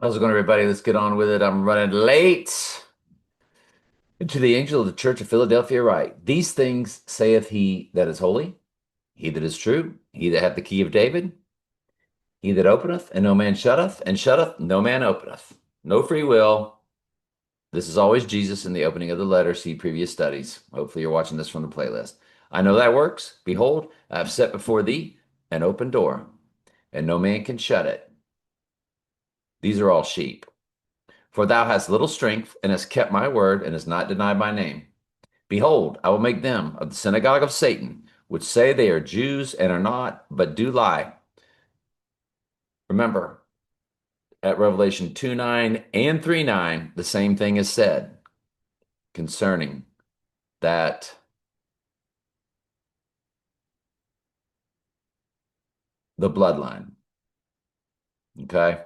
How's it going, everybody? Let's get on with it. I'm running late. And to the angel of the church of Philadelphia, write, these things saith he that is holy, he that is true, he that hath the key of David, he that openeth, and no man shutteth, and shutteth, no man openeth. No free will. This is always Jesus in the opening of the letter. See previous studies. Hopefully, you're watching this from the playlist. I know that works. Behold, I have set before thee an open door, and no man can shut it. These are all sheep. For thou hast little strength, and hast kept my word, and hast not denied my name. Behold, I will make them of the synagogue of Satan, which say they are Jews and are not, but do lie. Remember, at Revelation 2:9 and 3:9, the same thing is said concerning that the bloodline. Okay.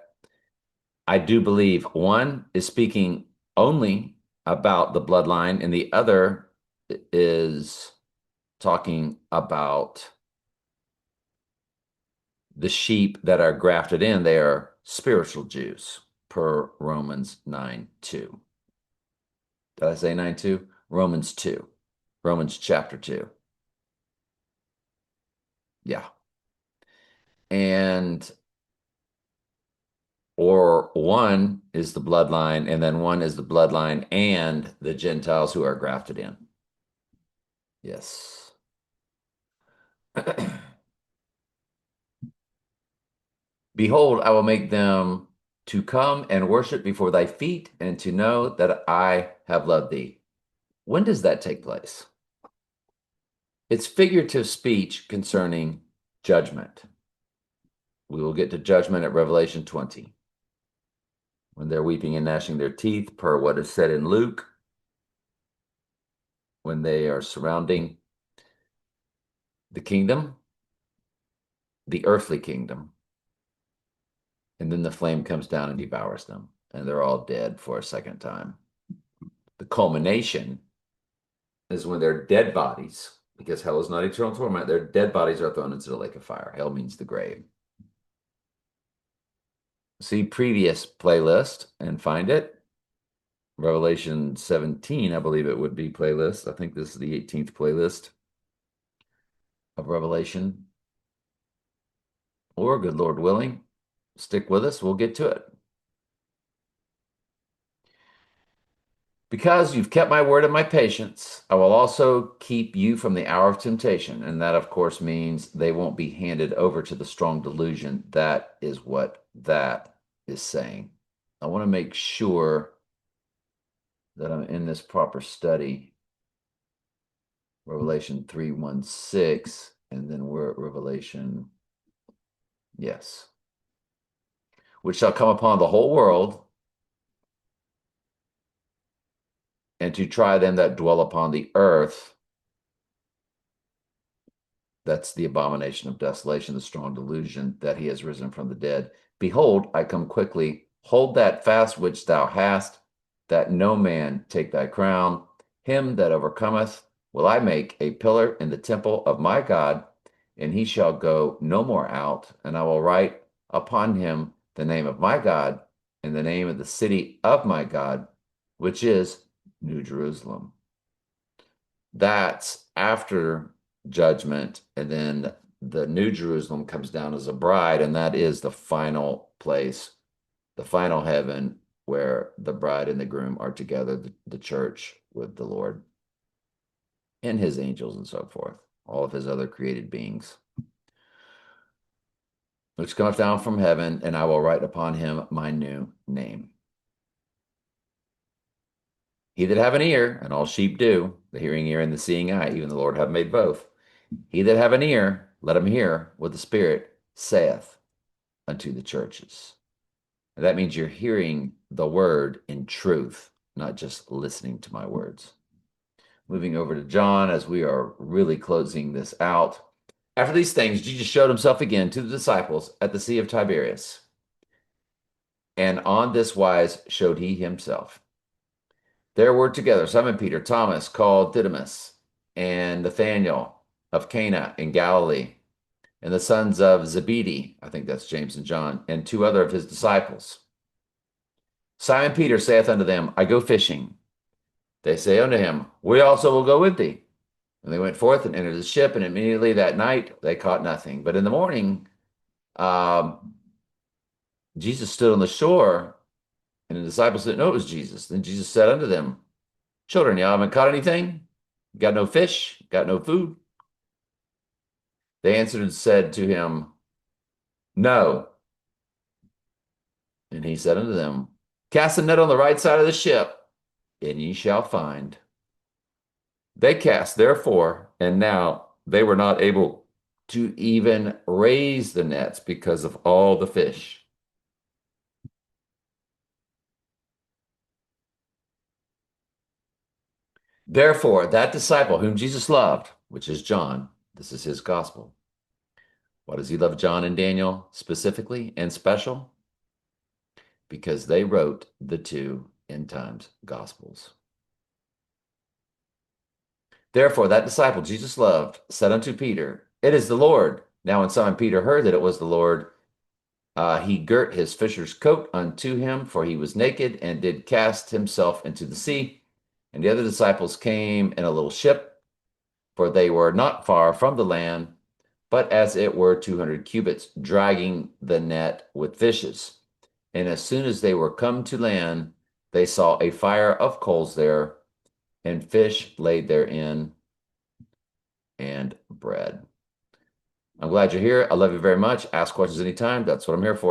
I do believe one is speaking only about the bloodline, and the other is talking about the sheep that are grafted in. They are spiritual Jews per Romans 9:2. Did I say 9:2? Romans 2. Romans chapter 2. Yeah. And or one is the bloodline, and then one is the bloodline and the Gentiles who are grafted in. Yes. Behold, I will make them to come and worship before thy feet and to know that I have loved thee. When does that take place? It's figurative speech concerning judgment. We will get to judgment at Revelation 20 when they're weeping and gnashing their teeth, per what is said in Luke, when they are surrounding the kingdom, the earthly kingdom, and then the flame comes down and devours them, and they're all dead for a second time. The culmination is when their dead bodies, because hell is not eternal torment, their dead bodies are thrown into the lake of fire. Hell means the grave. See previous playlist and find it. Revelation 17, I believe it would be playlist. I think this is the 18th playlist of Revelation. Or, good Lord willing, stick with us. We'll get to it. Because you've kept my word and my patience, I will also keep you from the hour of temptation. And that, of course, means they won't be handed over to the strong delusion. That is what that is saying. I want to make sure that I'm in this proper study. Revelation 3:16, and then we're at Revelation, yes, which shall come upon the whole world, and to try them that dwell upon the earth. That's the abomination of desolation, the strong delusion that he has risen from the dead. Behold, I come quickly. Hold that fast which thou hast, that no man take thy crown. Him that overcometh will I make a pillar in the temple of my God, and he shall go no more out. And I will write upon him the name of my God and the name of the city of my God, which is New Jerusalem. That's after judgment, and then the New Jerusalem comes down as a bride, and that is the final place, the final heaven, where the bride and the groom are together, the church with the Lord and his angels and so forth, all of his other created beings. Which cometh down from heaven, and I will write upon him my new name. He that have an ear, and all sheep do, the hearing ear and the seeing eye, even the Lord have made both. He that have an ear, let him hear what the Spirit saith unto the churches. And that means you're hearing the word in truth, not just listening to my words. Moving over to John, as we are really closing this out. After these things, Jesus showed himself again to the disciples at the Sea of Tiberias. And on this wise showed he himself. There were together Simon Peter, Thomas, called Didymus, and Nathanael of Cana in Galilee, and the sons of Zebedee, I think that's James and John, and two other of his disciples. Simon Peter saith unto them, I go fishing. They say unto him, We also will go with thee. And they went forth and entered the ship, and immediately that night they caught nothing. But in the morning, um, Jesus stood on the shore, and the disciples didn't know it was Jesus. Then Jesus said unto them, Children, y'all haven't caught anything? Got no fish? Got no food? They answered and said to him, No. And he said unto them, Cast the net on the right side of the ship, and ye shall find. They cast, therefore, and now they were not able to even raise the nets because of all the fish. Therefore, that disciple whom Jesus loved, which is John, this is his gospel. Why does he love John and Daniel specifically and special? Because they wrote the two end times gospels. Therefore, that disciple Jesus loved said unto Peter, It is the Lord. Now, when Simon Peter heard that it was the Lord, he girt his fisher's coat unto him, for he was naked, and did cast himself into the sea. And the other disciples came in a little ship, for they were not far from the land, but as it were 200 cubits, dragging the net with fishes. And as soon as they were come to land, they saw a fire of coals there, and fish laid therein, and bread. I'm glad you're here. I love you very much. Ask questions anytime. That's what I'm here for.